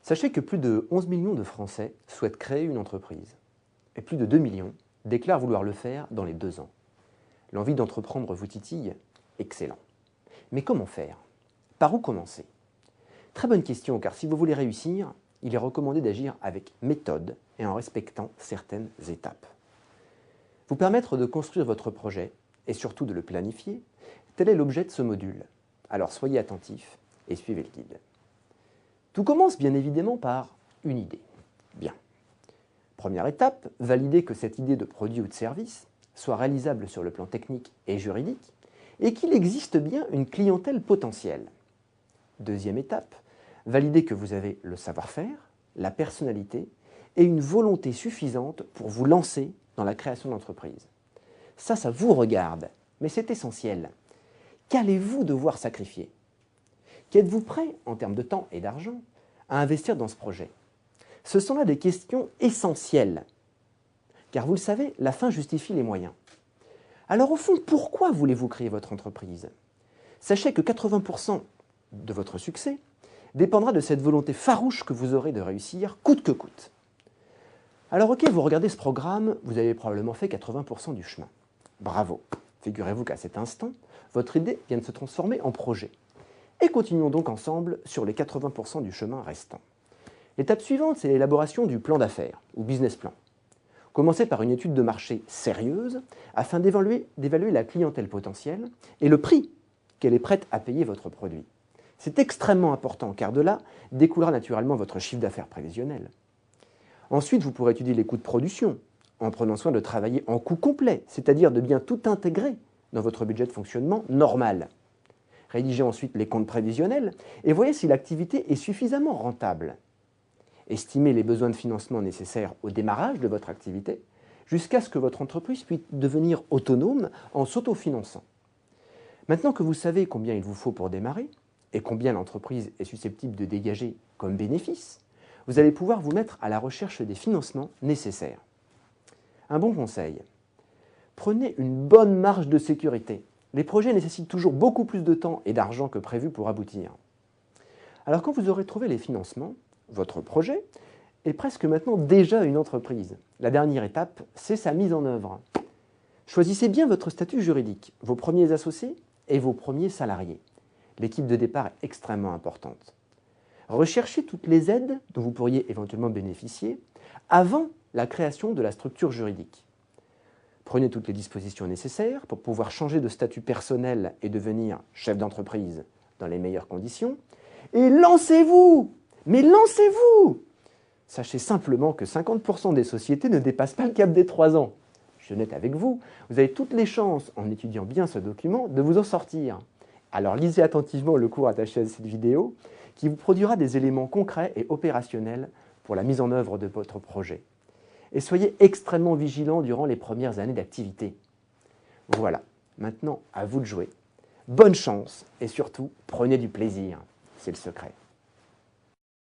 Sachez que plus de 11 millions de Français souhaitent créer une entreprise et plus de 2 millions déclarent vouloir le faire dans les 2 ans. L'envie d'entreprendre vous titille? Excellent. Mais comment faire? Par où commencer? Très bonne question, car si vous voulez réussir, il est recommandé d'agir avec méthode et en respectant certaines étapes. Vous permettre de construire votre projet et surtout de le planifier, tel est l'objet de ce module. Alors soyez attentifs et suivez le guide. Tout commence bien évidemment par une idée. Bien. Première étape, valider que cette idée de produit ou de service soit réalisable sur le plan technique et juridique et qu'il existe bien une clientèle potentielle. Deuxième étape, valider que vous avez le savoir-faire, la personnalité et une volonté suffisante pour vous lancer dans la création d'entreprise. Ça vous regarde, mais c'est essentiel. Qu'allez-vous devoir sacrifier? Qu'êtes-vous prêt, en termes de temps et d'argent, à investir dans ce projet? Ce sont là des questions essentielles, car vous le savez, la fin justifie les moyens. Alors au fond, pourquoi voulez-vous créer votre entreprise? Sachez que 80% de votre succès dépendra de cette volonté farouche que vous aurez de réussir, coûte que coûte. Alors ok, vous regardez ce programme, vous avez probablement fait 80% du chemin. Bravo! Figurez-vous qu'à cet instant, votre idée vient de se transformer en projet. Et continuons donc ensemble sur les 80% du chemin restant. L'étape suivante, c'est l'élaboration du plan d'affaires, ou business plan. Commencez par une étude de marché sérieuse afin d'évaluer la clientèle potentielle et le prix qu'elle est prête à payer votre produit. C'est extrêmement important, car de là découlera naturellement votre chiffre d'affaires prévisionnel. Ensuite, vous pourrez étudier les coûts de production, en prenant soin de travailler en coût complet, c'est-à-dire de bien tout intégrer dans votre budget de fonctionnement normal. Rédigez ensuite les comptes prévisionnels et voyez si l'activité est suffisamment rentable. Estimez les besoins de financement nécessaires au démarrage de votre activité jusqu'à ce que votre entreprise puisse devenir autonome en s'autofinançant. Maintenant que vous savez combien il vous faut pour démarrer et combien l'entreprise est susceptible de dégager comme bénéfice, vous allez pouvoir vous mettre à la recherche des financements nécessaires. Un bon conseil, prenez une bonne marge de sécurité. Les projets nécessitent toujours beaucoup plus de temps et d'argent que prévu pour aboutir. Alors quand vous aurez trouvé les financements, votre projet est presque maintenant déjà une entreprise. La dernière étape, c'est sa mise en œuvre. Choisissez bien votre statut juridique, vos premiers associés et vos premiers salariés. L'équipe de départ est extrêmement importante. Recherchez toutes les aides dont vous pourriez éventuellement bénéficier avant la création de la structure juridique. Prenez toutes les dispositions nécessaires pour pouvoir changer de statut personnel et devenir chef d'entreprise dans les meilleures conditions. Et lancez-vous! Mais lancez-vous! Sachez simplement que 50% des sociétés ne dépassent pas le cap des 3 ans. Je suis honnête avec vous, vous avez toutes les chances, en étudiant bien ce document, de vous en sortir. Alors lisez attentivement le cours attaché à cette vidéo, qui vous produira des éléments concrets et opérationnels pour la mise en œuvre de votre projet. Et soyez extrêmement vigilants durant les premières années d'activité. Voilà, maintenant à vous de jouer. Bonne chance et surtout, prenez du plaisir, c'est le secret.